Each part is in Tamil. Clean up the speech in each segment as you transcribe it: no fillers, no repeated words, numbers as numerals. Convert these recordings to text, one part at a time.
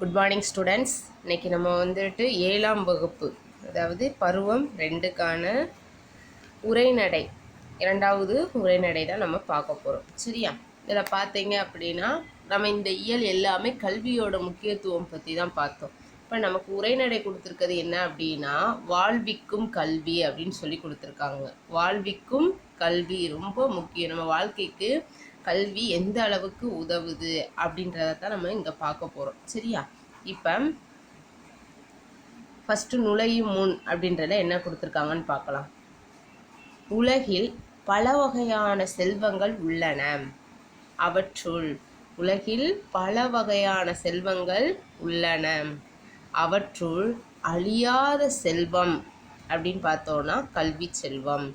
Good morning students. இன்றைக்கி நம்ம வந்துட்டு 7ஆம் வகுப்பு, அதாவது பருவம் 2க்கான உரைநடை, 2வது உரைநடை தான் நம்ம பார்க்க போகிறோம். சரியா? இதில் பார்த்தீங்க அப்படின்னா நம்ம இந்த இயல் எல்லாமே கல்வியோட முக்கியத்துவம் பற்றி தான் பார்த்தோம். இப்போ நமக்கு உரைநடை கொடுத்துருக்கிறது என்ன அப்படின்னா, வாழ்விக்கும் கல்வி அப்படின்னு சொல்லி கொடுத்துருக்காங்க. வாழ்விக்கும் கல்வி ரொம்ப முக்கியம். நம்ம வாழ்க்கைக்கு கல்வி எந்த அளவுக்கு உதவுது அப்படின்றத தான் நம்ம இங்கே பார்க்க போகிறோம். சரியா? இப்போ ஃபஸ்ட்டு நுழையும் முன் அப்படின்றத என்ன கொடுத்துருக்காங்கன்னு பார்க்கலாம். உலகில் பல வகையான செல்வங்கள் உள்ளன. அவற்றுள் உலகில் பல வகையான செல்வங்கள் உள்ளன. அவற்றுள் அழியாத செல்வம் அப்படின்னு பார்த்தோன்னா கல்வி செல்வம்.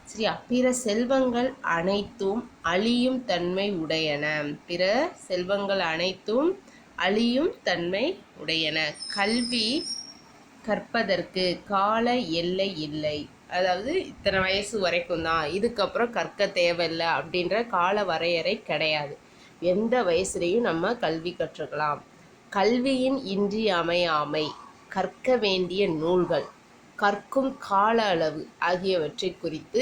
சரியா? பிற செல்வங்கள் அனைத்தும் அழியும் தன்மை உடையன. பிற செல்வங்கள் அனைத்தும் அழியும் தன்மை உடையன. கல்வி கற்பதற்கு கால எல்லை இல்லை. அதாவது இத்தனை வயசு வரைக்கும் தான், இதுக்கப்புறம் கற்க தேவையில்லை அப்படின்ற கால வரையறை கிடையாது. எந்த வயசுலேயும் நம்ம கல்வி கற்றுக்கலாம். கல்வியின் இன்றியமையாமை, கற்க வேண்டிய நூல்கள், கற்கும் கால அளவு ஆகியவற்றை குறித்து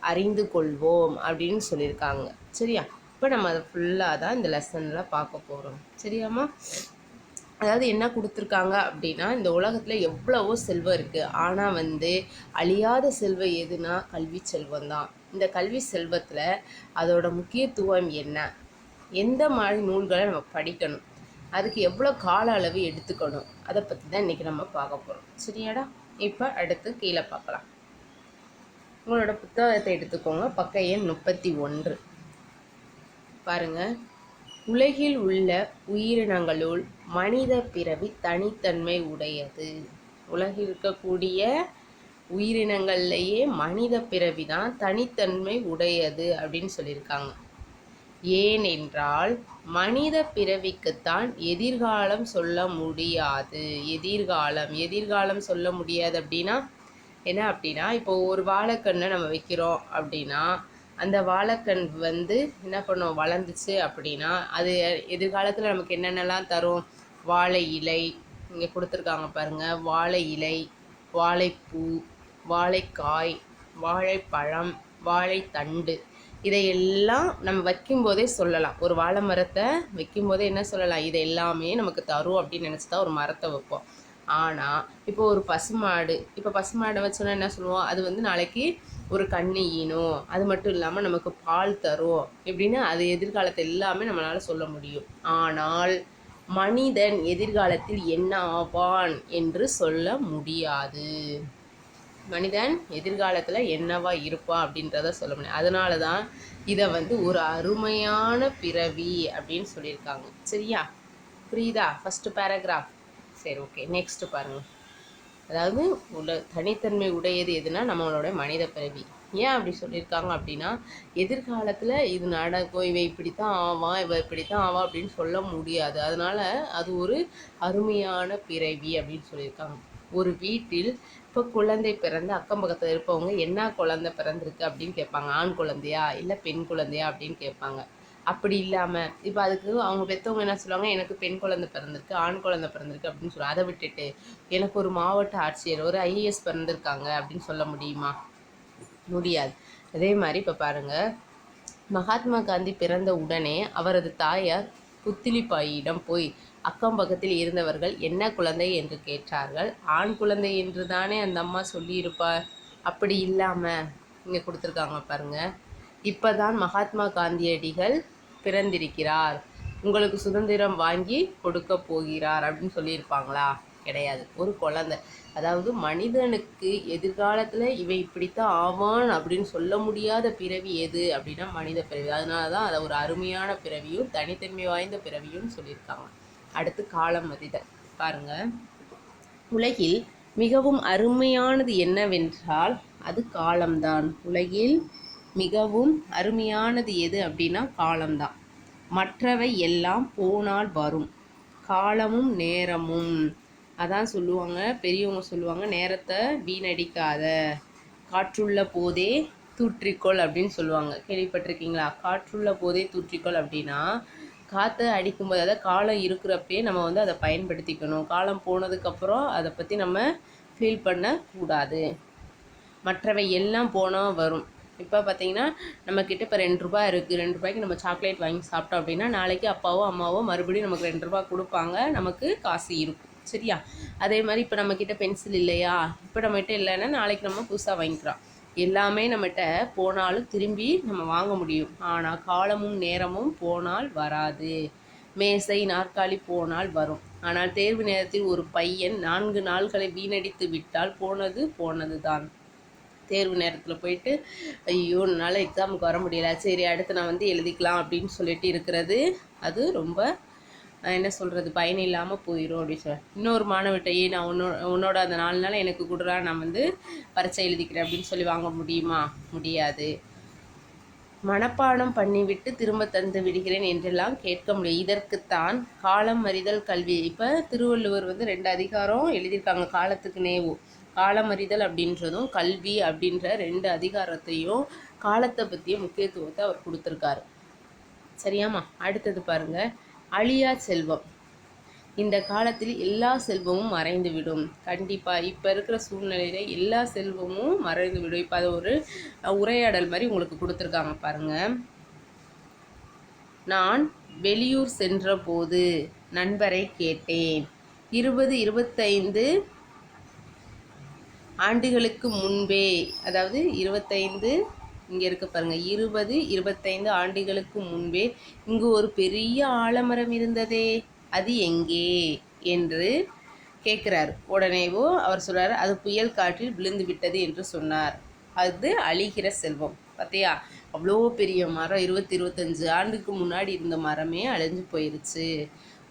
அறிந்து கொள்வோம் அப்படின்னு சொல்லியிருக்காங்க. சரியா? இப்போ நம்ம அதை ஃபுல்லாக தான் இந்த லெசனில் பார்க்க போகிறோம். சரியாம்மா? அதாவது என்ன கொடுத்துருக்காங்க அப்படின்னா, இந்த உலகத்தில் எவ்வளவோ செல்வம் இருக்குது, ஆனால் அழியாத செல்வம் எதுனா கல்வி செல்வம் தான். இந்த கல்வி செல்வத்தில் அதோட முக்கியத்துவம் என்ன, எந்த மாதிரி நூல்களை நம்ம படிக்கணும், அதுக்கு எவ்வளோ கால அளவு எடுத்துக்கணும், அதை பற்றி தான் இன்றைக்கி நம்ம பார்க்க போகிறோம். சரியாடா? இப்போ அடுத்து கீழே பார்க்கலாம். உங்களோட புத்தகத்தை எடுத்துக்கோங்க, பக்க எண் 31. பாருங்கள். உலகில் உள்ள உயிரினங்களுள் மனித பிறவி தனித்தன்மை உடையது. உலகில் இருக்கக்கூடிய உயிரினங்கள்லேயே மனித பிறவி தான் தனித்தன்மை உடையது அப்படின்னு சொல்லியிருக்காங்க. ஏனென்றால் மனித பிறவிக்குத்தான் எதிர்காலம் சொல்ல முடியாது. எதிர்காலம் சொல்ல முடியாது அப்படின்னா என்ன அப்படின்னா, இப்போ ஒரு வாழைக்கண்ணை நம்ம வைக்கிறோம் அப்படின்னா, அந்த வாழைக்கண் என்ன பண்ணும், வளர்ந்துச்சு அப்படின்னா அது எதிர்காலத்தில் நமக்கு என்னென்னலாம் தரும்? வாழை இலை, இங்கே கொடுத்துருக்காங்க பாருங்கள், வாழை இலை, வாழைப்பூ, வாழைக்காய், வாழைப்பழம், வாழைத்தண்டு, இதையெல்லாம் நம்ம வைக்கும்போதே சொல்லலாம். ஒரு வாழை மரத்தை வைக்கும்போதே என்ன சொல்லலாம்? இதை எல்லாமே நமக்கு தரும் அப்படின்னு நினச்சி தான் ஒரு மரத்தை வைப்போம். ஆனால் இப்போ ஒரு பசுமாடை வச்சோன்னா என்ன சொல்லுவோம்? அது நாளைக்கு ஒரு கண்ணி ஈனும், அது மட்டும் இல்லாமல் நமக்கு பால் தரும் இப்படின்னு அது எதிர்காலத்தை எல்லாமே நம்மளால் சொல்ல முடியும். ஆனால் மனிதன் எதிர்காலத்தில் என்ன ஆவான் என்று சொல்ல முடியாது. மனிதன் எதிர்காலத்தில் என்னவா இருப்பான் அப்படின்றத சொல்ல முடியும். அதனால தான் இதை ஒரு அருமையான பிறவி அப்படின்னு சொல்லியிருக்காங்க. சரியா? புரியுதா? First paragraph. சரி, ஓகே. நெக்ஸ்ட்டு பாருங்கள். அதாவது தனித்தன்மை உடையது எதுனா நம்மளோட மனித பிறவி. ஏன் அப்படி சொல்லியிருக்காங்க அப்படின்னா, எதிர்காலத்தில் இது நடக்கும், இவன் இப்படித்தான் ஆவான், இவன் இப்படித்தான் ஆவான் அப்படின்னு சொல்ல முடியாது. அதனால் அது ஒரு அருமையான பிறவி அப்படின்னு சொல்லியிருக்காங்க. ஒரு வீட்டில் இப்போ குழந்தை பிறந்து அக்கம் பக்கத்தில் இருப்பவங்க என்ன குழந்தை பிறந்திருக்கு அப்படின்னு கேட்பாங்க. ஆண் குழந்தையா இல்லை பெண் குழந்தையா அப்படின்னு கேட்பாங்க. அப்படி இல்லாமல் இப்போ அதுக்கு அவங்க பெற்றவங்க என்ன சொல்லுவாங்க, எனக்கு பெண் குழந்தை பிறந்திருக்கு, ஆண் குழந்தை பிறந்திருக்கு அப்படின்னு சொல்லுவாங்க. அதை விட்டுட்டு எனக்கு ஒரு மாவட்ட ஆட்சியர், ஒரு ஐஏஎஸ் பிறந்திருக்காங்க அப்படின்னு சொல்ல முடியுமா? முடியாது. அதே மாதிரி இப்போ பாருங்கள், மகாத்மா காந்தி பிறந்த உடனே அவரது தாயார் புத்திலிப்பாயிடம் போய் அக்கம் பக்கத்தில் இருந்தவர்கள் என்ன குழந்தை என்று கேட்டார்கள். ஆண் குழந்தை என்று தானே அந்த அம்மா சொல்லியிருப்பார். அப்படி இல்லாமல் இங்கே கொடுத்துருக்காங்க பாருங்கள், இப்போ தான் மகாத்மா காந்தியடிகள் பிறந்திருக்கிறார், உங்களுக்கு சுதந்திரம் வாங்கி கொடுக்க போகிறார் அப்படின்னு சொல்லியிருப்பாங்களா? கிடையாது. ஒரு குழந்தை, அதாவது மனிதனுக்கு எதிர்காலத்தில் இவை இப்படித்தான் ஆவான் அப்படின்னு சொல்ல முடியாத பிறவி எது அப்படின்னா மனித பிறவி. அதனால தான் அதை ஒரு அருமையான பிறவியும் தனித்தன்மை வாய்ந்த பிறவியும் சொல்லியிருக்காங்க. அடுத்து காலம் அறிதல். பாருங்கள். உலகில் மிகவும் அருமையானது என்னவென்றால் அது காலம்தான். உலகில் மிகவும் அருமையானது எது அப்படின்னா காலம்தான். மற்றவை எல்லாம் போனால் வரும், காலமும் நேரமும். அதான் சொல்லுவாங்க, பெரியவங்க சொல்லுவாங்க, நேரத்தை வீணடிக்காத, காற்றுள்ள போதே தூற்றிக்கொள் அப்படின்னு சொல்லுவாங்க. கேள்விப்பட்டிருக்கீங்களா? காற்றுள்ள போதே தூற்றிக்கொள் அப்படின்னா காற்று அடிக்கும்போது அதாவது காலம் இருக்கிறப்பயே நம்ம வந்து அதை பயன்படுத்திக்கணும். காலம் போனதுக்கப்புறம் அதை பற்றி நம்ம ஃபீல் பண்ணக்கூடாது. மற்றவை எல்லாம் போனால் வரும். இப்போ பார்த்தீங்கன்னா நம்மக்கிட்ட இப்போ ₹2 இருக்குது, ₹2க்கு நம்ம சாக்லேட் வாங்கி சாப்பிட்டோம் அப்படின்னா நாளைக்கு அப்பாவோ அம்மாவோ மறுபடியும் நமக்கு ₹2 கொடுப்பாங்க, நமக்கு காசு இருக்கும். சரியா? அதே மாதிரி இப்போ நம்மக்கிட்ட பென்சில் இல்லையா, இப்போ நம்மகிட்ட இல்லைன்னா நாளைக்கு நம்ம புதுசாக வாங்கிக்கிறோம். எல்லாமே நம்மகிட்ட போனாலும் திரும்பி நம்ம வாங்க முடியும். ஆனால் காலமும் நேரமும் போனால் வராது. மேசை நாற்காலி போனால் வரும். ஆனால் தேர்வு நேரத்தில் ஒரு பையன் 4 நாள்களை வீணடித்து விட்டால் போனது போனது தான். தேர்வு நேரத்தில் போயிட்டு ஐயோ என்னால் எக்ஸாமுக்கு வர முடியல, சரி அடுத்து நான் வந்து எழுதிக்கலாம் அப்படின்னு சொல்லிட்டு இருக்கிறது அது ரொம்ப என்ன சொல்கிறது பயன் இல்லாமல் போயிடும் அப்படின்னு சொல்ல. இன்னொரு மாணவர்கிட்ட நான் உன்னோட அந்த 4 நாள் எனக்கு கொடுறா, நான் வந்து பரீட்சை எழுதிக்கிறேன் அப்படின்னு சொல்லி வாங்க முடியுமா? முடியாது. மனப்பாடம் பண்ணிவிட்டு திரும்ப தந்து விடுகிறேன் என்றெல்லாம் கேட்க முடியும். இதற்குத்தான் காலம் அறிதல் கல்வி. இப்போ திருவள்ளுவர் வந்து 2 அதிகாரம் எழுதியிருக்காங்க காலத்துக்கு நேவு. காலம் அறிதல் அப்படின்றதும் கல்வி அப்படின்ற 2 அதிகாரத்தையும் காலத்தை பற்றிய முக்கியத்துவத்தை அவர் கொடுத்துருக்காரு. சரியாம்மா? அடுத்தது பாருங்க, அழியா செல்வம். இந்த காலத்தில் எல்லா செல்வமும் மறைந்துவிடும். கண்டிப்பாக இப்போ இருக்கிற சூழ்நிலையில் எல்லா செல்வமும் மறைந்துவிடும். இப்போ அது ஒரு உரையாடல் மாதிரி உங்களுக்கு கொடுத்துருக்காங்க பாருங்கள். நான் வெளியூர் சென்ற போது நண்பரை கேட்டேன். 20-25 ஆண்டுகளுக்கு முன்பே, அதாவது 25 இங்கே இருக்க பாருங்கள், 20-25 ஆண்டுகளுக்கு முன்பே இங்கு ஒரு பெரிய ஆலமரம் இருந்ததே, அது எங்கே என்று கேட்குறார். உடனேவோ அவர் சொல்கிறார், அது புயல் காற்றில் விழுந்து விட்டது என்று சொன்னார். அது அழிகிற செல்வம். பார்த்தியா, அவ்வளோ பெரிய மரம் 20-25 ஆண்டுக்கு முன்னாடி இருந்த மரமே அழிஞ்சு போயிடுச்சு.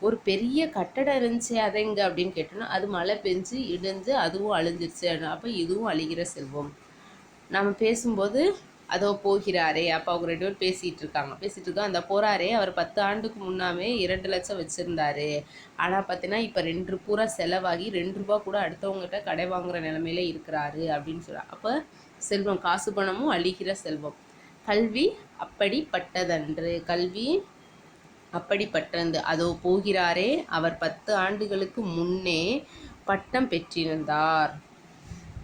ஒரு பெரிய கட்டடம் இருந்துச்சு, அதை எங்கே அப்படின்னு கேட்டோன்னா அது மழை பெஞ்சு இடிஞ்சு அதுவும் அழிஞ்சிருச்சு. அப்போ இதுவும் அழிகிற செல்வம். நம்ம பேசும்போது அதோ போகிறாரே, அப்போ அவங்க 2 பேர் பேசிகிட்டு இருக்கோம். அந்த போகிறாரே அவர் 10 ஆண்டுக்கு முன்னாமே 2 லட்சம் வச்சுருந்தாரு. ஆனால் பார்த்தீங்கன்னா இப்போ 2 பூரா செலவாகி ₹2 கூட அடுத்தவங்ககிட்ட கடை வாங்குகிற நிலமையில இருக்கிறாரு அப்படின்னு சொல்கிறார். அப்போ செல்வம், காசு பணமும் அழிகிற செல்வம். கல்வி அப்படிப்பட்டதன்று. கல்வி அப்படிப்பட்டது. அதோ போகிறாரே, அவர் 10 ஆண்டுகளுக்கு முன்னே பட்டம் பெற்றிருந்தார்.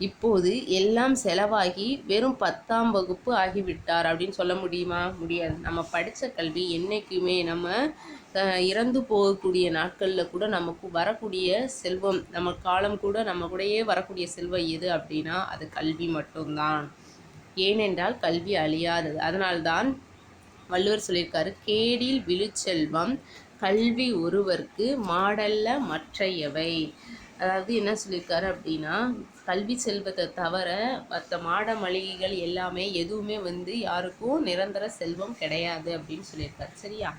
இப்போது எல்லாம் செலவாகி வெறும் 10ஆம் வகுப்பு ஆகிவிட்டார் அப்படின்னு சொல்ல முடியுமா? முடியாது. நம்ம படித்த கல்வி என்றைக்குமே நம்ம இறந்து போகக்கூடிய நாட்களில் கூட நமக்கு வரக்கூடிய செல்வம், நம்ம காலம் கூட நம்ம கூடயே வரக்கூடிய செல்வம் எது அப்படின்னா அது கல்வி மட்டும்தான். ஏனென்றால் கல்வி அழியாதது. அதனால்தான் வள்ளுவர் சொல்லியிருக்காரு, கேடில் விழுச்செல்வம் கல்வி ஒருவர்க்கு மாடல்ல மற்றையவை. அதாவது என்ன சொல்லியிருக்காரு அப்படின்னா, கல்வி செல்வத்தை தவிர மற்ற மாட மளிகைகள் எல்லாமே எதுவுமே வந்து யாருக்கும் நிரந்தர செல்வம் கிடையாது அப்படின்னு சொல்லியிருக்காரு. சரியா?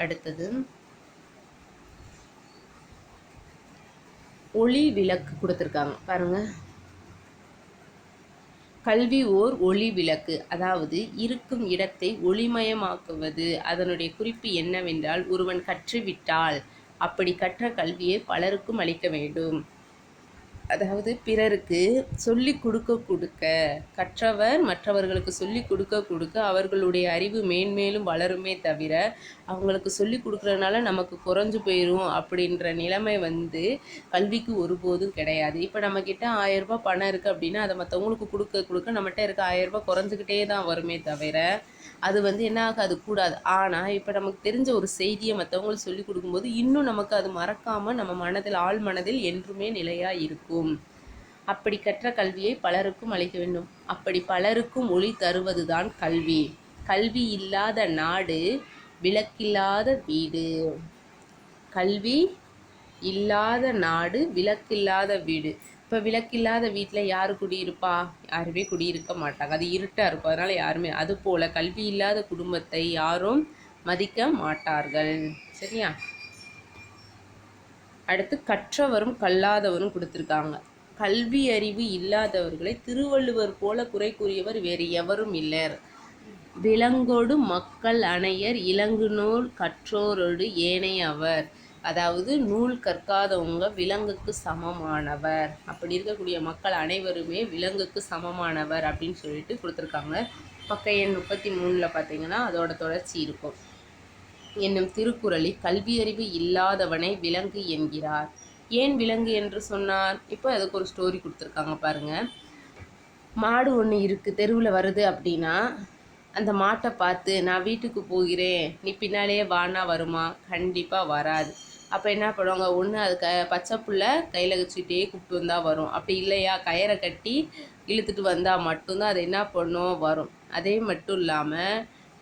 அடுத்தது ஒளி விளக்கு கொடுத்துருக்காங்க பாருங்க. கல்வி ஓர் ஒளி விளக்கு, அதாவது இருக்கும் இடத்தை ஒளிமயமாக்குவது. அதனுடைய குறிப்பு என்னவென்றால், ஒருவன் கற்றுவிட்டால் அப்படி கற்ற கல்வியை பலருக்கும் அளிக்க வேண்டும். அதாவது பிறருக்கு சொல்லி கொடுக்க கற்றவர் மற்றவர்களுக்கு சொல்லி கொடுக்க அவர்களுடைய அறிவு மேன்மேலும் வளருமே தவிர அவங்களுக்கு சொல்லி கொடுக்குறதுனால நமக்கு குறைஞ்சு போயிடும் அப்படின்ற நிலைமை வந்து கல்விக்கு ஒருபோதும் கிடையாது. இப்போ நம்மக்கிட்ட 1000 ரூபாய் பணம் இருக்குது அப்படின்னா அதை மற்றவங்களுக்கு கொடுக்க நம்மகிட்ட இருக்க 1000 ரூபாய் குறைஞ்சிக்கிட்டே தான் வருமே தவிர அது வந்து என்ன ஆகாது, கூடாது. ஆனால் இப்போ நமக்கு தெரிஞ்ச ஒரு செய்தியை மற்றவங்களுக்கு சொல்லி கொடுக்கும்போது இன்னும் நமக்கு அது மறக்காமல் நம்ம மனதில் ஆழ் மனதில் என்றுமே நிலையாக இருக்கும். அப்படி கற்ற கல்வியை பலருக்கும் அளிக்க வேண்டும். அப்படி பலருக்கும் ஒளி தருவது தான் கல்வி. கல்வி இல்லாத நாடு விளக்கில்லாத வீடு. கல்வி இல்லாத நாடு விளக்கில்லாத வீடு. இப்போ விளக்கில்லாத வீட்டில் யார் குடியிருப்பா? யாருமே குடியிருக்க மாட்டாங்க, அது இருட்டாக இருக்கும். அதனால் யாருமே, அதுபோல் கல்வி இல்லாத குடும்பத்தை யாரும் மதிக்க மாட்டார்கள். சரியா? அடுத்து கற்றவரும் கல்லாதவரும் கொடுத்துருக்காங்க. கல்வி அறிவு இல்லாதவர்களை திருவள்ளுவர் போல குறை கூறியவர் வேறு எவரும் இல்லர். விலங்கோடு மக்கள் அணையர் இலங்கு நூல் கற்றோரோடு ஏனையவர். அதாவது நூல் கற்காதவங்க விலங்குக்கு சமமானவர். அப்படி இருக்கக்கூடிய மக்கள் அனைவருமே விலங்குக்கு சமமானவர் அப்படின்னு சொல்லிட்டு கொடுத்துருக்காங்க. பக்க எண் 33 பார்த்தீங்கன்னா அதோட தொடர்ச்சி இருக்கும். என்னும் திருக்குறளில் கல்வியறிவு இல்லாதவனை விலங்கு என்கிறார். ஏன் விலங்கு என்று சொன்னார்? இப்போ அதுக்கு ஒரு ஸ்டோரி கொடுத்துருக்காங்க பாருங்க. மாடு ஒன்று இருக்குது, தெருவில் வருது அப்படின்னா அந்த மாட்டை பார்த்து நான் வீட்டுக்கு போகிறேன் நீ பின்னாலேயே வானா வருமா? கண்டிப்பாக வராது. அப்போ என்ன பண்ணுவாங்க, ஒன்று அது பச்சை புல்லை கையில் வச்சுக்கிட்டே கூப்பிட்டு வந்தால் வரும். அப்படி இல்லையா கயிறை கட்டி இழுத்துட்டு வந்தால் மட்டும்தான் அது என்ன பண்ணும், வரும். அதே மட்டும் இல்லாமல்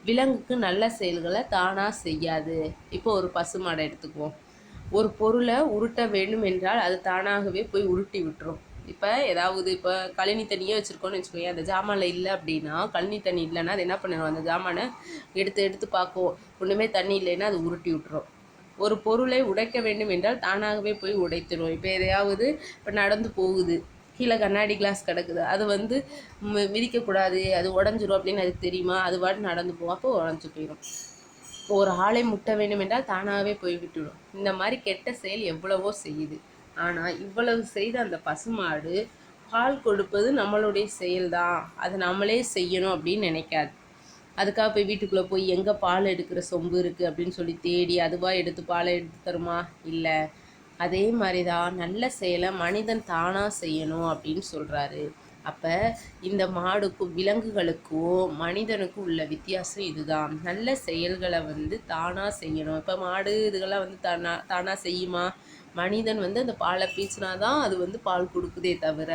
விலங்குக்கு நல்ல செயல்களை தானாக செய்யாது. இப்போ ஒரு பசு மாடை எடுத்துக்குவோம். ஒரு பொருளை உருட்ட வேண்டும் என்றால் அது தானாகவே போய் உருட்டி விட்டுரும். இப்போ ஏதாவது இப்போ கழனி தண்ணியே வச்சுருக்கோன்னு வச்சுக்கோங்க, அந்த ஜாமானில் இல்லை அப்படின்னா, கழனி தண்ணி இல்லைன்னா அது என்ன பண்ணிடும், அந்த ஜாமானை எடுத்து பார்க்கும். ஒன்றுமே தண்ணி இல்லைன்னா அது உருட்டி விட்டுரும். ஒரு பொருளை உடைக்க வேண்டும் என்றால் தானாகவே போய் உடைத்திடும். இப்போ எதையாவது இப்போ நடந்து போகுது, கீழே கண்ணாடி கிளாஸ் கிடக்குது, அது மிதிக்கக்கூடாது, அது உடஞ்சிரும் அப்படின்னு அதுக்கு தெரியுமா? அது பாட்டு நடந்து போகும், அப்போ உடஞ்சி போயிடும். ஒரு ஆளை முட்ட வேண்டும் என்றால் தானாகவே போய் விட்டுடும். இந்த மாதிரி கெட்ட செயல் எவ்வளவோ செய்யுது. ஆனால் இவ்வளவு செய்த அந்த பசுமாடு பால் கொடுப்பது நம்மளுடைய செயல்தான், அதை நம்மளே செய்யணும் அப்படின்னு நினைக்காது. அதுக்காக போய் வீட்டுக்குள்ளே போய் எங்கே பால் எடுக்கிற சொம்பு இருக்குது அப்படின்னு சொல்லி தேடி அதுவாக எடுத்து பாலை எடுத்து தருமா? இல்லை. அதே மாதிரி தான் நல்ல செயலை மனிதன் தானாக செய்யணும் அப்படின்னு சொல்கிறாரு. அப்போ இந்த மாடுக்கும் விலங்குகளுக்கும் மனிதனுக்கும் உள்ள வித்தியாசம் இதுதான். நல்ல செயல்களை தானாக செய்யணும். இப்போ மாடு இதுகெல்லாம் தானாக செய்யுமா? மனிதன் அந்த பாலை பீச்சினா தான் அது பால் கொடுக்குதே தவிர,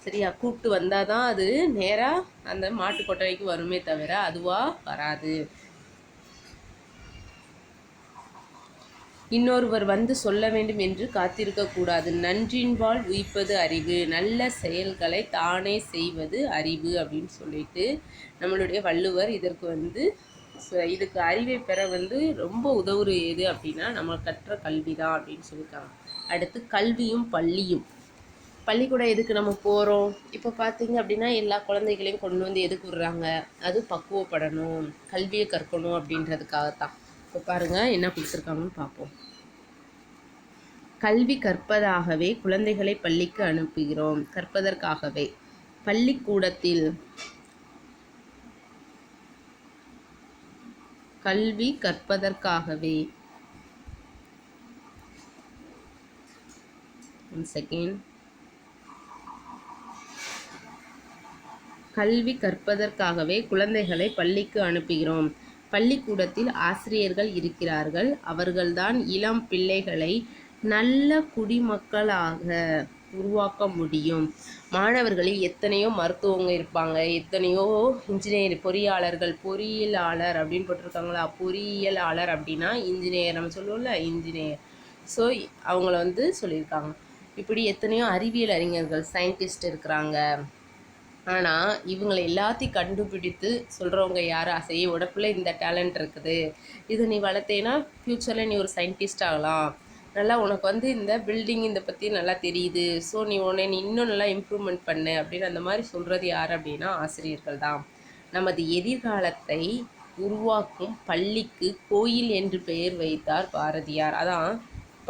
சரியா, கூப்பிட்டு வந்தால் தான் அது நேராக அந்த மாட்டு கொட்டகைக்கு வருமே தவிர அதுவாக வராது. இன்னொருவர் சொல்ல வேண்டும் என்று காத்திருக்கக்கூடாது. நன்றின்பால் உயிப்பது அறிவு, நல்ல செயல்களை தானே செய்வது அறிவு அப்படின்னு சொல்லிட்டு நம்மளுடைய வள்ளுவர் இதற்கு இதுக்கு அறிவை பெற ரொம்ப உதவுற எது அப்படின்னா நம்ம கற்ற கல்வி தான் அப்படின்னு சொல்லியிருக்காங்க. அடுத்து கல்வியும் பள்ளியும். பள்ளிக்கூடம் எதுக்கு நம்ம போகிறோம்? இப்போ பார்த்தீங்க அப்படின்னா எல்லா குழந்தைகளையும் கொண்டு எதுக்கு விடுறாங்க? அது பக்குவப்படணும், கல்வியை கற்கணும் அப்படின்றதுக்காகத்தான். இப்போ பாருங்கள் என்ன கொடுத்துருக்காங்கன்னு பார்ப்போம். கல்வி கற்பதாகவே குழந்தைகளை பள்ளிக்கு அனுப்புகிறோம். கற்பதற்காகவே பள்ளிக்கூடத்தில் கல்வி கற்பதற்காகவே கல்வி கற்பதற்காகவே குழந்தைகளை பள்ளிக்கு அனுப்புகிறோம். பள்ளிக்கூடத்தில் ஆசிரியர்கள் இருக்கிறார்கள். அவர்கள்தான் இளம் பிள்ளைகளை நல்ல குடிமக்களாக உருவாக்க முடியும். மாணவர்களில் எத்தனையோ மருத்துவங்க இருப்பாங்க, எத்தனையோ இன்ஜினியர், பொறியியலாளர் அப்படின்னு போட்டிருக்காங்களா? பொறியியலாளர் அப்படின்னா இன்ஜினியர், நம்ம சொல்லுவோம்ல இன்ஜினியர். ஸோ அவங்கள சொல்லியிருக்காங்க. இப்படி எத்தனையோ அறிவியல் அறிஞர்கள், சயின்டிஸ்ட் இருக்கிறாங்க. ஆனால் இவங்களை எல்லாத்தையும் கண்டுபிடித்து சொல்கிறவங்க யார்? உட பிள்ளை இந்த டேலண்ட் இருக்குது, இது நீ வளர்த்தேன்னா ஃப்யூச்சரில் நீ ஒரு சயின்டிஸ்ட் ஆகலாம், நல்லா உனக்கு இந்த பில்டிங் இதை பற்றி நல்லா தெரியுது, ஸோ நீ இன்னும் நல்லா இம்ப்ரூவ்மெண்ட் பண்ணு அப்படின்னு அந்த மாதிரி சொல்கிறது யார் அப்படின்னா ஆசிரியர்கள் தான். நமது எதிர்காலத்தை உருவாக்கும் பள்ளிக்கு கோயில் என்று பெயர் வைத்தார் பாரதியார். அதான்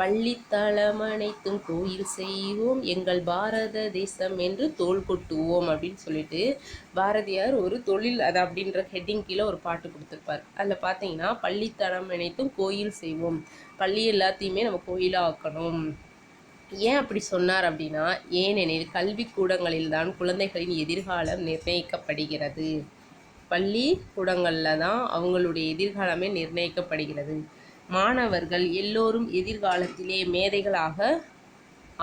பள்ளித்தளம் அனைத்தும் கோயில் செய்வோம், எங்கள் பாரத தேசம் என்று தோள் கொட்டுவோம் அப்படின்னு சொல்லிட்டு பாரதியார் ஒரு தொழில் அது அப்படின்ற ஹெட்டிங் கீழே ஒரு பாட்டு கொடுத்துருப்பார். அதில் பார்த்தீங்கன்னா பள்ளித்தளம் அனைத்தும் கோயில் செய்வோம், பள்ளி எல்லாத்தையுமே நம்ம கோயிலாக ஆக்கணும். ஏன் அப்படி சொன்னார் அப்படின்னா, ஏனெனில் கல்விக்கூடங்களில் தான் குழந்தைகளின் எதிர்காலம் நிர்ணயிக்கப்படுகிறது. பள்ளிக்கூடங்களில் தான் அவங்களுடைய எதிர்காலமே நிர்ணயிக்கப்படுகிறது. மாணவர்கள் எல்லோரும் எதிர்காலத்திலே மேதைகளாக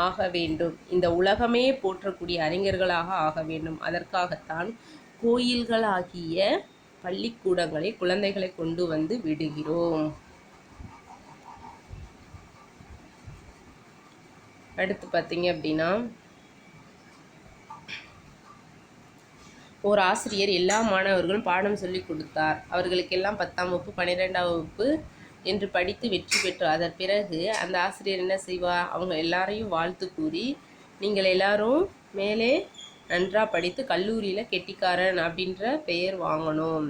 ஆக வேண்டும், இந்த உலகமே போற்றக்கூடிய அறிஞர்களாக ஆக வேண்டும். அதற்காகத்தான் கோயில்களாகிய பள்ளிக்கூடங்களை குழந்தைகளை கொண்டு விடுகிறோம். அடுத்து பார்த்தீங்க அப்படின்னா, ஒரு ஆசிரியர் எல்லா மாணவர்களும் பாடம் சொல்லி கொடுத்தார். அவர்களுக்கெல்லாம் 10ஆம் வகுப்பு 12ஆம் வகுப்பு என்று படித்து வெற்றி பெற்று அதன் பிறகு அந்த ஆசிரியர் என்ன செய்வார்? அவங்க எல்லாரையும் வாழ்த்து கூறி, நீங்கள் எல்லாரும் மேலே நன்றாக படித்து கல்லூரியில் கெட்டிக்காரன் அப்படின்ற பெயர் வாங்கணும்,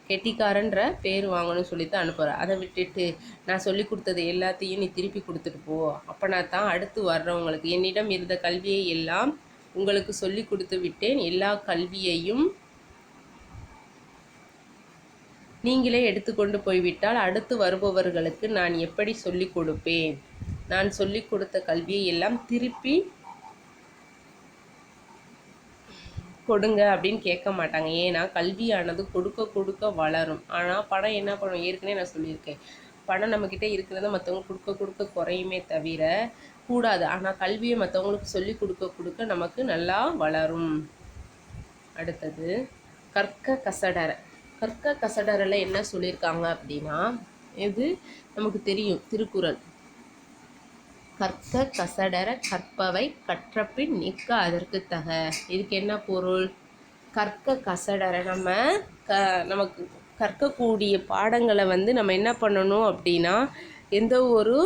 கெட்டிக்காரன்ற பேர் வாங்கணும்னு சொல்லித்தான் அனுப்புகிறார். அதை விட்டுட்டு நான் சொல்லி கொடுத்தது எல்லாத்தையும் நீ திருப்பி கொடுத்துட்டு போ, அப்போனா தான் அடுத்து வர்றவங்களுக்கு என்னிடம் இருந்த கல்வியை எல்லாம் உங்களுக்கு சொல்லி கொடுத்து விட்டேன், எல்லா கல்வியையும் நீங்களே எடுத்துக்கொண்டு போய்விட்டால் அடுத்து வருபவர்களுக்கு நான் எப்படி சொல்லிக் கொடுப்பேன்? நான் சொல்லிக் கொடுத்த கல்வியை எல்லாம் திருப்பி கொடுங்க அப்படின்னு கேட்க மாட்டாங்க. ஏன்னா கல்வியானது கொடுக்க கொடுக்க வளரும். ஆனால் பணம் என்ன பண்ணும்? ஏற்கனவே நான் சொல்லியிருக்கேன், பணம் நம்மக்கிட்ட இருக்கிறத மற்றவங்க கொடுக்க கொடுக்க குறையுமே தவிர கூடாது. ஆனால் கல்வியை மற்றவங்களுக்கு சொல்லி கொடுக்க கொடுக்க நமக்கு நல்லா வளரும். அடுத்தது கற்க கசடர. கற்க கசடரில் என்ன சொல்லியிருக்காங்க அப்படின்னா, இது நமக்கு தெரியும், திருக்குறள். கற்க கசடர கற்பவை கற்றபின் நிற்க அதற்கு தக. இதுக்கு என்ன பொருள்? கற்க கசடர நமக்கு கற்கக்கூடிய பாடங்களை நம்ம என்ன பண்ணணும் அப்படின்னா, எந்த ஒரு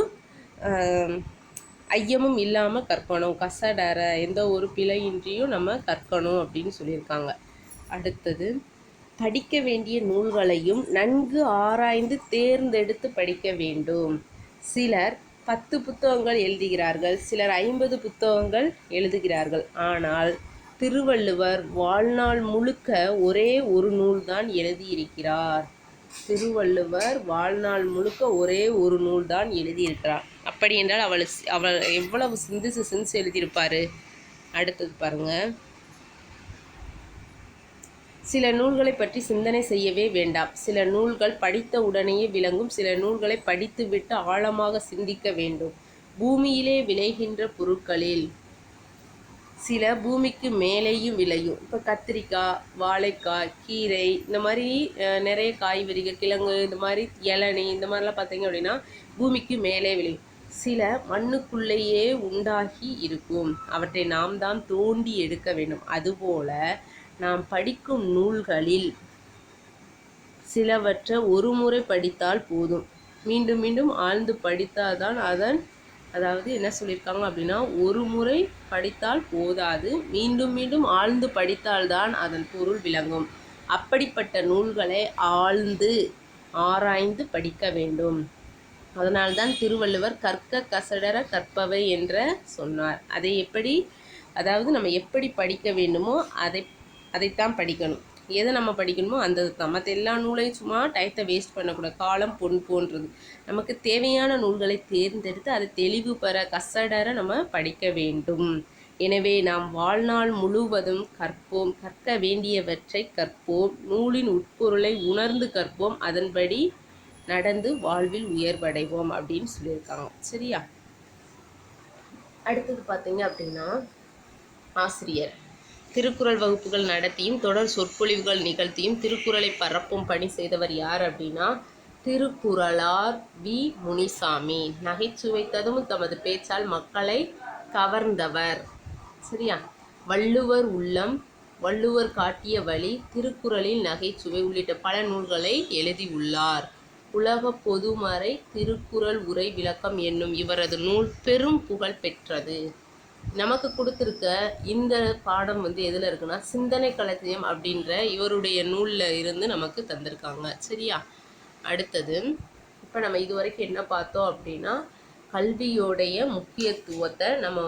ஐயமும் இல்லாமல் கற்கணும். கசடர எந்த ஒரு பிழையின்றியும் நம்ம கற்கணும் அப்படின்னு சொல்லியிருக்காங்க. அடுத்தது படிக்க வேண்டிய நூல்களையும் நன்கு ஆராய்ந்து தேர்ந்தெடுத்து படிக்க வேண்டும். சிலர் 10 புத்தகங்கள் எழுதுகிறார்கள், சிலர் 50 புத்தகங்கள் எழுதுகிறார்கள். ஆனால் திருவள்ளுவர் வாழ்நாள் முழுக்க ஒரே ஒரு நூல்தான் எழுதியிருக்கிறார். திருவள்ளுவர் வாழ்நாள் முழுக்க ஒரே ஒரு நூல் தான் எழுதியிருக்கிறார். அப்படி என்றால் அவள் எவ்வளவு சிந்திச்சு எழுதியிருப்பார். அடுத்தது பாருங்க, சில நூல்களை பற்றி சிந்தனை செய்யவே வேண்டாம். சில நூல்கள் படித்த உடனேயே விளங்கும். சில நூல்களை படித்துவிட்டு ஆழமாக சிந்திக்க வேண்டும். பூமியிலே விளைகின்ற பொருட்களில் சில பூமிக்கு மேலேயும் விளையும். இப்போ கத்திரிக்காய், வாழைக்காய், கீரை, இந்த மாதிரி நிறைய காய்கறிகள், கிழங்கு, இந்த மாதிரி இளநீ, இந்த மாதிரிலாம் பார்த்தீங்க அப்படின்னா பூமிக்கு மேலே விளையும். சில மண்ணுக்குள்ளேயே உண்டாகி இருக்கும். அவற்றை நாம் தான் தோண்டி எடுக்க வேண்டும். அதுபோல நாம் படிக்கும் நூல்களில் சிலவற்றை ஒரு முறை படித்தால் போதும். மீண்டும் மீண்டும் ஆழ்ந்து படித்தால்தான் அதாவது என்ன சொல்லியிருக்காங்க அப்படின்னா, ஒரு முறை படித்தால் போதாது, மீண்டும் மீண்டும் ஆழ்ந்து படித்தால்தான் அதன் பொருள் விளங்கும். அப்படிப்பட்ட நூல்களை ஆழ்ந்து ஆராய்ந்து படிக்க வேண்டும். அதனால்தான் திருவள்ளுவர் கற்க கசடர கற்பவை என்ற சொன்னார். அதை அதாவது நம்ம எப்படி படிக்க வேண்டுமோ அதைத்தான் படிக்கணும். எதை நம்ம படிக்கணுமோ அந்த தான். மற்ற எல்லா நூலையும் சும்மா டயத்தை வேஸ்ட் பண்ணக்கூடாது. காலம் பொன் போன்றது. நமக்கு தேவையான நூல்களை தேர்ந்தெடுத்து அதை தெளிவு பெற கசடர நம்ம படிக்க வேண்டும். எனவே நாம் வாழ்நாள் முழுவதும் கற்போம். கற்க வேண்டியவற்றை கற்போம். நூலின் உட்பொருளை உணர்ந்து கற்போம். அதன்படி நடந்து வாழ்வில் உயர்வடைவோம் அப்படின்னு சொல்லியிருக்காங்க. சரியா? அடுத்தது பார்த்தீங்க அப்படின்னா, ஆசிரியர் திருக்குறள் வகுப்புகள் நடத்தியும் தொடர் சொற்பொழிவுகள் நிகழ்த்தியும் திருக்குறளை பரப்பும் பணி செய்தவர் யார் அப்படின்னா, திருக்குறளார் வி. முனிசாமி. நகைச்சுவை ததும் தமது பேச்சால் மக்களை கவர்ந்தவர். சரியா? வள்ளுவர் உள்ளம், வள்ளுவர் காட்டிய வழி, திருக்குறளில் நகைச்சுவை உள்ளிட்ட பல நூல்களை எழுதியுள்ளார். உலக பொதுமறை திருக்குறள் உரை விளக்கம் என்னும் இவரது நூல் பெரும் புகழ் பெற்றது. நமக்கு கொடுத்துருக்க இந்த பாடம் எதில் இருக்குன்னா, சிந்தனை களஞ்சியம் அப்படின்ற இவருடைய நூலில் இருந்து நமக்கு தந்திருக்காங்க. சரியா? அடுத்தது இப்போ நம்ம இதுவரைக்கும் என்ன பார்த்தோம் அப்படின்னா, கல்வியோடைய முக்கியத்துவத்தை நம்ம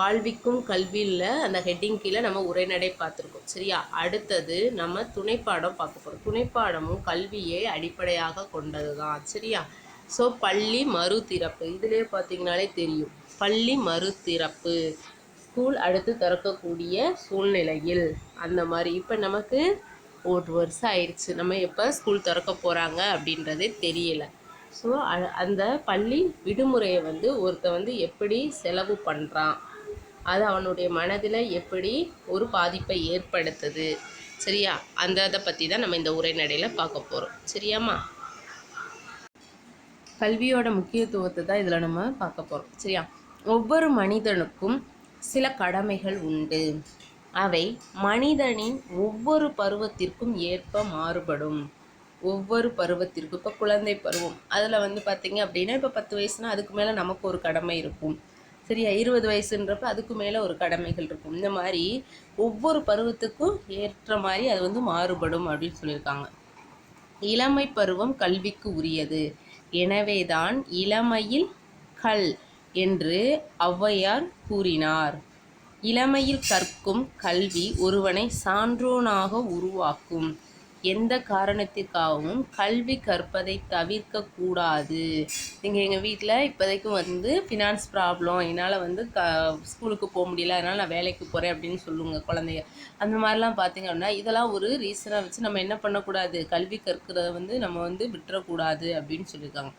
வாழ்விக்கும் கல்வியில் அந்த ஹெட்டிங் கீழே நம்ம உரைநடை பார்த்துருக்கோம். சரியா? அடுத்தது நம்ம துணைப்பாடம் பார்க்க போகிறோம். துணைப்பாடமும் கல்வியை அடிப்படையாக கொண்டது தான். சரியா? ஸோ பள்ளி மறுதிறப்பு, இதிலே பார்த்தீங்கனாலே தெரியும். பள்ளி மறுதிறப்பு, ஸ்கூல் அடுத்து திறக்கக்கூடிய சூழ்நிலையில் அந்த மாதிரி. இப்போ நமக்கு 1 வருஷம் ஆயிடுச்சு, நம்ம எப்போ ஸ்கூல் திறக்க போகிறாங்க அப்படின்றதே தெரியலை. ஸோ அந்த பள்ளி விடுமுறையை ஒருத்தன் எப்படி செலவு பண்ணுறான், அது அவனுடைய மனதில் எப்படி ஒரு பாதிப்பை ஏற்படுத்துது. சரியா? அதை பற்றி தான் நம்ம இந்த உரைநடையில் பார்க்க போகிறோம். சரியாம்மா? கல்வியோட முக்கியத்துவத்தை தான் இதில் நம்ம பார்க்க போகிறோம். சரியா? ஒவ்வொரு மனிதனுக்கும் சில கடமைகள் உண்டு. அவை மனிதனின் ஒவ்வொரு பருவத்திற்கும் ஏற்ப மாறுபடும். ஒவ்வொரு பருவத்திற்கும், இப்போ குழந்தை பருவம், அதில் பார்த்திங்க அப்படின்னா, இப்போ 10 வயசுனா அதுக்கு மேலே நமக்கு ஒரு கடமை இருக்கும். சரியா? 20 வயசுன்றப்ப அதுக்கு மேலே ஒரு கடமைகள் இருக்கும். இந்த மாதிரி ஒவ்வொரு பருவத்துக்கும் ஏற்ற மாதிரி அது மாறுபடும் அப்படின்னு சொல்லியிருக்காங்க. இளமை பருவம் கல்விக்கு உரியது. எனவேதான் இளமையில் கல் என்று ஔவையார் கூறினார். இளமையில் கற்கும் கல்வி ஒருவனை சான்றோனாக உருவாக்கும். எந்த காரணத்திற்காகவும் கல்வி கற்பதை தவிர்க்கக்கூடாது. நீங்கள் எங்கள் வீட்டில் இப்போதைக்கு ஃபினான்ஸ் ப்ராப்ளம், என்னால் ஸ்கூலுக்கு போக முடியல, அதனால் நான் வேலைக்கு போகிறேன் அப்படின்னு சொல்லுங்க குழந்தைங்க. அந்த மாதிரிலாம் பார்த்திங்க அப்படின்னா இதெல்லாம் ஒரு ரீசனாக வச்சு நம்ம என்ன பண்ணக்கூடாது, கல்வி கற்கிறத நம்ம விட்டுறக்கூடாது அப்படின்னு சொல்லியிருக்காங்க.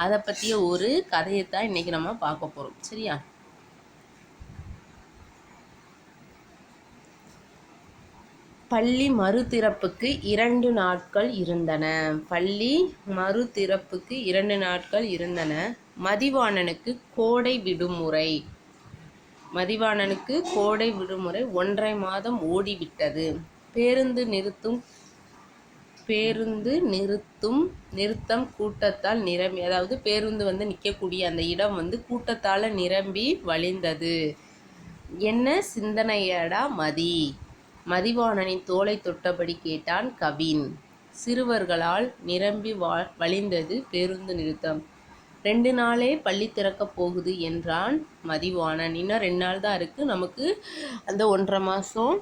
அதை பற்றிய ஒரு கதையை தான் இன்றைக்கி நம்ம பார்க்க போகிறோம். சரியா? பள்ளி மறுதிறப்புக்கு 2 நாட்கள் இருந்தன. பள்ளி மறுதிறப்புக்கு 2 நாட்கள் இருந்தன. மதிவாணனுக்கு கோடை விடுமுறை. மதிவாணனுக்கு கோடை விடுமுறை 1.5 மாதம் ஓடிவிட்டது. பேருந்து நிறுத்தம் கூட்டத்தால் நிரம்பி, அதாவது பேருந்து நிற்கக்கூடிய அந்த இடம் கூட்டத்தால் நிரம்பி வழிந்தது. என்ன சிந்தனையடா மதி? மதிவாணனின் தோளை தொட்டபடி கேட்டான் கவின். சிறுவர்களால் நிரம்பி வழிந்தது பேருந்து நிறுத்தம். 2 நாளே பள்ளி திறக்கப் போகுது என்றான் மதிவாணன். இன்னும் 2 நாள் தான் இருக்குது, நமக்கு அந்த 1.5 மாதம்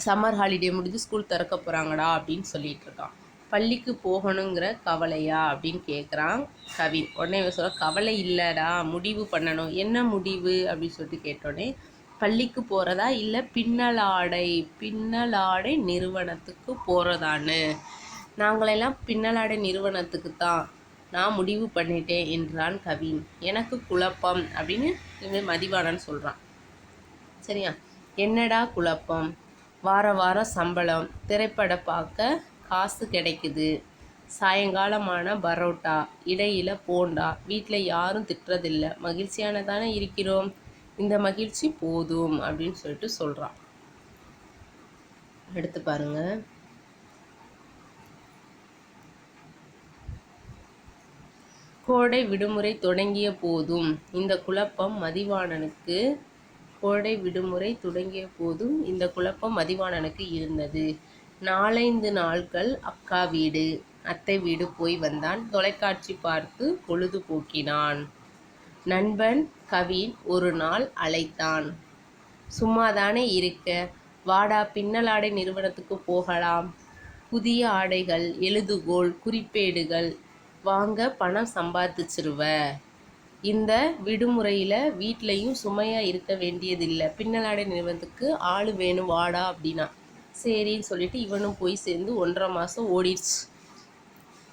சம்மர் ஹாலிடே முடிஞ்சு ஸ்கூல் திறக்க போகிறாங்கடா அப்படின்னு சொல்லிட்டு இருக்கான். பள்ளிக்கு போகணுங்கிற கவலையா அப்படின்னு கேட்குறான் கவின். உடனே சொல்ல, கவலை இல்லைடா, முடிவு பண்ணணும். என்ன முடிவு அப்படின்னு சொல்லிட்டு கேட்டோடனே, பள்ளிக்கு போகிறதா இல்லை பின்னலாடை நிறுவனத்துக்கு போகிறதான்னு. நாங்களெல்லாம் பின்னலாடை நிறுவனத்துக்கு தான் நான் முடிவு பண்ணிட்டேன் என்றான் கவின். எனக்கு குழப்பம் அப்படின்னு மதிவாணன் சொல்கிறான். சரியா? என்னடா குழப்பம்? வாரம் சம்பளம், திரைப்படம் பார்க்க காசு கிடைக்குது, சாயங்காலமான பரோட்டா, இடையில் போண்டா, வீட்டில் யாரும் திட்டுறதில்லை, மகிழ்ச்சியானதானே இருக்கிறோம், இந்த மகிழ்ச்சி போதும் அப்படின்னு சொல்லிட்டு சொல்கிறான். எடுத்து பாருங்க. கோடை விடுமுறை தொடங்கிய போதும் இந்த குழப்பம் மதிவாணனுக்கு இருந்தது. 4-5 நாட்கள் அக்கா வீடு, அத்தை வீடு போய் வந்தான். தொலைக்காட்சி பார்த்து பொழுது போக்கினான். நண்பன் கவின் ஒரு நாள் அழைத்தான். சும்மாதானே இருக்க, வாடா பின்னலாடை நிறுவனத்துக்கு போகலாம். புதிய ஆடைகள், எழுதுகோல், குறிப்பேடுகள் வாங்க பணம் சம்பாதிச்சிருவ. இந்த விடுமுறையில் வீட்லேயும் சுமையாக இருக்க வேண்டியதில்லை. பின்னலாடை நிறுவனத்துக்கு ஆள் வேணும், வாடா அப்படின்னா. சரின்னு சொல்லிட்டு இவனும் போய் சேர்ந்து 1.5 மாதம் ஓடிடுச்சு.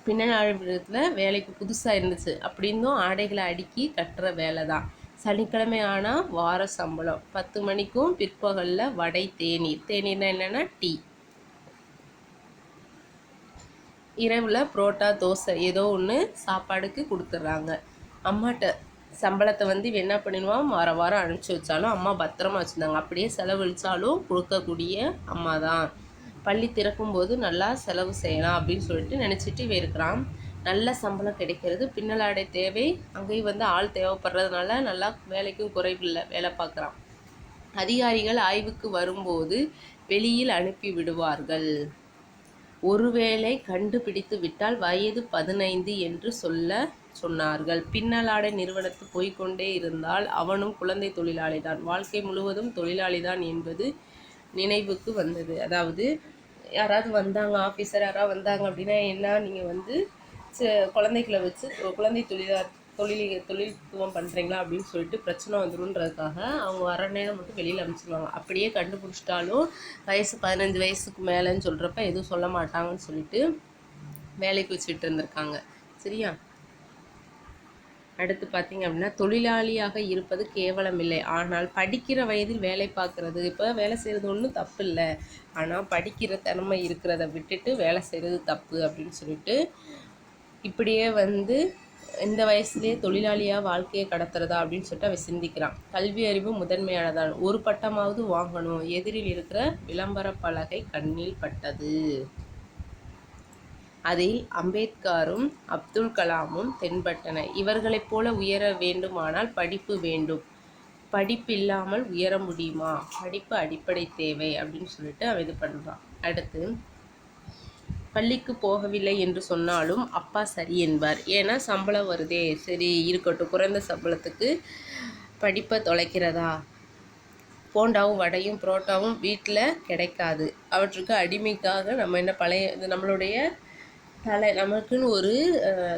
பின்னலாடை நிறுவனத்தில் வேலைக்கு புதுசாக இருந்துச்சு. அப்படின்னும் ஆடைகளை அடுக்கி கட்டுற வேலை தான். சனிக்கிழமை ஆனால் வார சம்பளம். 10 மணிக்கும் பிற்பகலில் வடை, தேநீர்னா என்னென்னா டீ. இரவில் புரோட்டா, தோசை ஏதோ ஒன்று சாப்பாடுக்கு கொடுத்துட்றாங்க. அம்மாட்ட சம்பளத்தை என்ன பண்ணிடுவான், வாரம் அனுப்பிச்சி வச்சாலும் அம்மா பத்திரமா வச்சுருந்தாங்க. அப்படியே செலவழித்தாலும் கொடுக்கக்கூடிய அம்மா தான். பள்ளி திறக்கும்போது நல்லா செலவு செய்யலாம் அப்படின்னு சொல்லிட்டு நினச்சிட்டு இருக்கிறான். நல்ல சம்பளம் கிடைக்கிறது, பின்னலாடை தேவை, அங்கேயும் ஆள் தேவைப்படுறதுனால நல்லா வேலைக்கும் குறைவில்லை, வேலை பார்க்குறான். அதிகாரிகள் ஆய்வுக்கு வரும்போது வெளியில் அனுப்பி விடுவார்கள். ஒருவேளை கண்டுபிடித்து விட்டால் வயது 15 என்று சொன்னார்கள். பின்னலாடை நிறுவனத்து போய்கொண்டே இருந்தால் அவனும் குழந்தை தொழிலாளிதான், வாழ்க்கை முழுவதும் தொழிலாளிதான் என்பது நினைவுக்கு வந்தது. அதாவது யாராவது வந்தாங்க, ஆஃபீஸர் யாராவது வந்தாங்க அப்படின்னா என்ன, நீங்கள் குழந்தைகளை வச்சு குழந்தை தொழில்துவம் பண்ணுறீங்களா அப்படின்னு சொல்லிட்டு பிரச்சனை வந்துடும்ன்றதுக்காக அவங்க வர நேரம் மட்டும் வெளியில் அனுப்பிச்சிடுவாங்க. அப்படியே கண்டுபிடிச்சிட்டாலும் வயசு 15 வயசுக்கு மேலேன்னு சொல்கிறப்ப எதுவும் சொல்ல மாட்டாங்கன்னு சொல்லிட்டு வேலைக்கு வச்சுட்டு இருந்திருக்காங்க. சரியா? அடுத்து பார்த்திங்க அப்படின்னா, தொழிலாளியாக இருப்பது கேவலம் இல்லை, ஆனால் படிக்கிற வயதில் வேலை பார்க்குறது, இப்போ வேலை செய்கிறது ஒன்றும் தப்பு இல்லை, ஆனால் படிக்கிற திறமை இருக்கிறத விட்டுட்டு வேலை செய்கிறது தப்பு அப்படின்னு சொல்லிட்டு இப்படியே இந்த வயசுலேயே தொழிலாளியாக வாழ்க்கையை கடத்துறதா அப்படின்னு சொல்லிட்டு அவன் சிந்திக்கிறான். கல்வி அறிவு முதன்மையானதான், ஒரு பட்டமாவது வாங்கணும். எதிரில் இருக்கிற விளம்பர பலகை கண்ணில் பட்டது. அதில் அம்பேத்கரும் அப்துல் கலாமும் தென்பட்டன. இவர்களைப் போல உயர வேண்டுமானால் படிப்பு வேண்டும், படிப்பில்லாமல் உயர முடியுமா? படிப்பு அடிப்படை தேவை அப்படின்னு சொல்லிட்டு அவன் இது பண்ணுறான். அடுத்து, பள்ளிக்கு போகவில்லை என்று சொன்னாலும் அப்பா சரி என்பார். ஏன்னா சம்பளம் வருதே, சரி இருக்கட்டும், குறைந்த சம்பளத்துக்கு படிப்பை தொலைக்கிறதா போண்டாவும் வடையும் புரோட்டாவும் வீட்டில் கிடைக்காது. அவற்றுக்கு அடிமைக்காக நம்ம என்ன இது நம்மளுடைய நமக்குன்னு ஒரு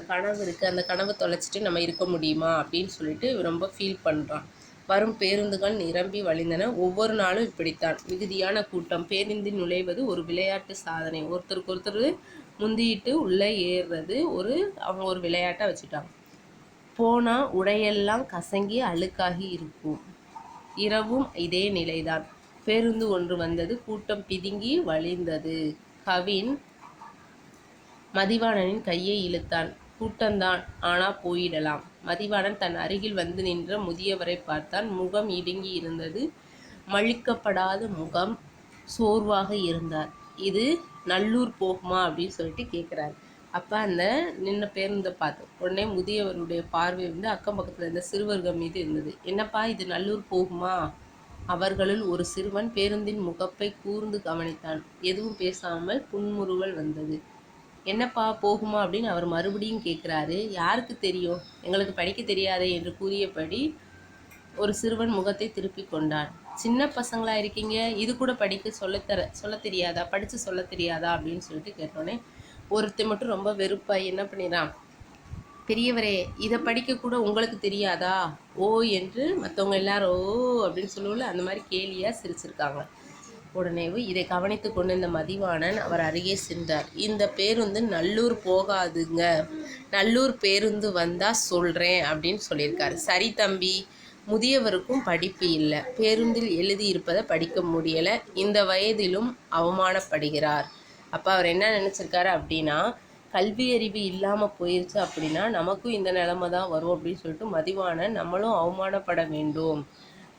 கனவு இருக்குது, அந்த கனவை தொலைச்சிட்டு நம்ம இருக்க முடியுமா அப்படின்னு சொல்லிட்டு ரொம்ப ஃபீல் பண்ணுறான். வரும் பேருந்துகள் நிரம்பி வழிந்தன. ஒவ்வொரு நாளும் இப்படித்தான். மிகுதியான கூட்டம். பேருந்தில் நுழைவது ஒரு விளையாட்டு சாதனை. ஒருத்தருக்கு ஒருத்தர் முந்திட்டு உள்ளே ஏறுறது அவங்க ஒரு விளையாட்டாக வச்சுட்டாங்க. போனால் உடையெல்லாம் கசங்கி அழுக்காகி இருக்கும். இரவும் இதே நிலைதான். பேருந்து ஒன்று வந்தது. கூட்டம் பிதுங்கி வழிந்தது. கவின் மதிவாணனின் கையை இழுத்தான். கூட்டம்தான், ஆனா போயிடலாம். மதிவாணன் தன் அருகில் வந்து நின்ற முதியவரை பார்த்தான். முகம் இடுங்கி இருந்தது. மழிக்கப்படாத முகம். சோர்வாக இருந்தார். இது நல்லூர் போகுமா அப்படின்னு சொல்லிட்டு கேட்குறாரு. அப்போ அந்த நின்ன பேருந்தை பார்த்தோம். உடனே முதியவருடைய பார்வை வந்து அக்கம் பக்கத்தில் இருந்த சிறுவர்கள் மீது இருந்தது. என்னப்பா இது நல்லூர் போகுமா? அவர்களுள் ஒரு சிறுவன் பேருந்தின் முகப்பை கூர்ந்து கவனித்தான். எதுவும் பேசாமல் புன்முறுவல் வந்தது. என்னப்பா போகுமா அப்படின்னு அவர் மறுபடியும் கேட்குறாரு. யாருக்கு தெரியும், எங்களுக்கு படிக்க தெரியாதே என்று கூறியபடி ஒரு சிறுவன் முகத்தை திருப்பி கொண்டான். சின்ன பசங்களா இருக்கீங்க, இது கூட படிக்க சொல்ல தெரியாதா, படித்து சொல்ல தெரியாதா அப்படின்னு சொல்லிட்டு கேட்டோன்னே ஒருத்தர் மட்டும் ரொம்ப வெறுப்பாக என்ன பண்ணிடான், பெரியவரே இதை படிக்க கூட உங்களுக்கு தெரியாதா ஓ என்று மற்றவங்க எல்லாரும் ஓ அப்படின்னு சொல்லுவோம்ல, அந்த மாதிரி கேலியாக சிரிச்சிருக்காங்க. உடனேவும் இதை கவனித்து கொண்டிருந்த மதிவாணன் அவர் அருகே சென்றார். இந்த பேருந்து நல்லூர் போகாதுங்க, நல்லூர் பேருந்து வந்தால் சொல்கிறேன் அப்படின்னு சொல்லியிருக்காரு. சரி தம்பி. முதியவருக்கும் படிப்பு இல்லை, பேருந்தில் எழுதியிருப்பதை படிக்க முடியலை, இந்த வயதிலும் அவமானப்படுகிறார். அப்போ அவர் என்ன நினச்சிருக்காரு அப்படின்னா, கல்வி அறிவு இல்லாமல் போயிடுச்சு அப்படின்னா நமக்கும் இந்த நிலைமை தான் வரும் அப்படின்னு சொல்லிட்டு மதிவாணன் நம்மளும் அவமானப்பட வேண்டும்,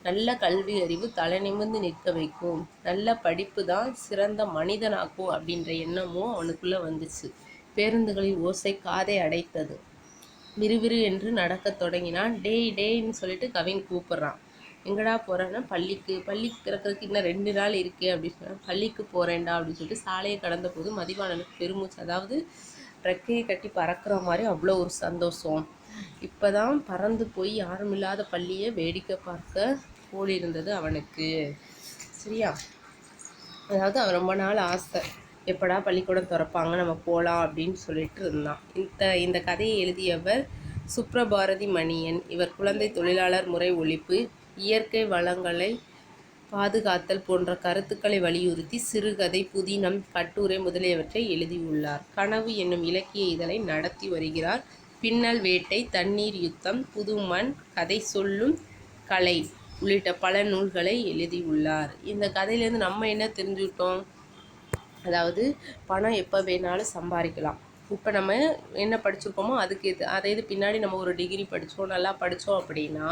நல்ல கல்வி அறிவு தலை நிமிர்ந்து நிற்க வைக்கும், நல்ல படிப்பு தான் சிறந்த மனிதனாக்கும் அப்படின்ற எண்ணமும் அவனுக்குள்ளே வந்துச்சு. பேருந்துகளின் ஓசை காதை அடைத்தது. விறுவிறு என்று நடக்கத் தொடங்கினான். டேய்ன்னு சொல்லிட்டு கவின் கூப்பிட்றான். எங்கடா போகிறேன்னா பள்ளிக்கு திறக்கிறதுக்கு இன்னும் 2 நாள் இருக்கே அப்படின்னு சொன்னால் பள்ளிக்கு போகிறேன்டா அப்படின்னு சொல்லிட்டு சாலையை கடந்த போது மதிவாணனுக்கு பெருமூச்சு, அதாவது ரெக்கையை கட்டி பறக்கிற மாதிரி அவ்வளோ ஒரு சந்தோஷம். இப்போ தான் பறந்து போய் யாரும் இல்லாத பள்ளியை வேடிக்கை பார்க்க போலிருந்தது அவனுக்கு. சரியா? அதாவது அவன் ரொம்ப நாள் ஆசை, எப்படா பள்ளிக்கூடம் திறப்பாங்க நம்ம போகலாம் அப்படின்னு சொல்லிட்டு இருந்தான். இந்த கதையை எழுதியவர் சுப்ரபாரதி மணியன். இவர் குழந்தை தொழிலாளர் முறை ஒழிப்பு, இயற்கை வளங்களை பாதுகாத்தல் போன்ற கருத்துக்களை வலியுறுத்தி சிறுகதை, புதினம், கட்டுரை முதலியவற்றை எழுதியுள்ளார். கனவு என்னும் இலக்கிய இதழை நடத்தி வருகிறார். பின்னல் வேட்டை, தண்ணீர் யுத்தம், புதுமண், கதை சொல்லும் கலை உள்ளிட்ட பல நூல்களை எழுதியுள்ளார். இந்த கதையிலேருந்து நம்ம என்ன தெரிஞ்சுக்கிட்டோம், அதாவது பணம் எப்போ வேணாலும் சம்பாதிக்கலாம். இப்போ நம்ம என்ன படிச்சிருக்கோமோ அதுக்கு இது பின்னாடி நம்ம ஒரு டிகிரி படித்தோம், நல்லா படித்தோம் அப்படின்னா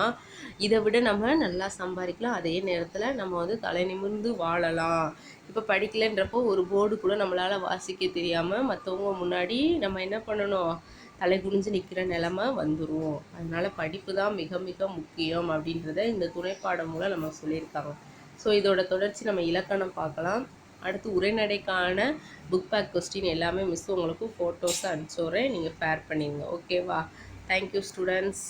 இதை விட நம்ம நல்லா சம்பாதிக்கலாம். அதே நேரத்தில் நம்ம வந்து தலை நிமிர்ந்து வாழலாம். இப்போ படிக்கலைன்றப்போ ஒரு போர்டு கூட நம்மளால் வாசிக்க தெரியாமல் மற்றவங்க முன்னாடி நம்ம என்ன பண்ணணும், தலை குனிஞ்சு நிற்கிற நிலமை வந்துடும். அதனால் படிப்பு தான் மிக மிக முக்கியம் அப்படின்றத இந்த துணைப்பாடம் மூலம் நம்ம சொல்லியிருக்காங்க. ஸோ இதோட தொடர்ச்சி நம்ம இலக்கணம் பார்க்கலாம். அடுத்து உரைநடைக்கான புக் பேக் கொஸ்டின் எல்லாமே மிஸ் உங்களுக்கு ஃபோட்டோஸை அனுப்பிச்சுட்றேன், நீங்கள் ஃபேர் பண்ணிடுங்க. ஓகேவா? Thank you students.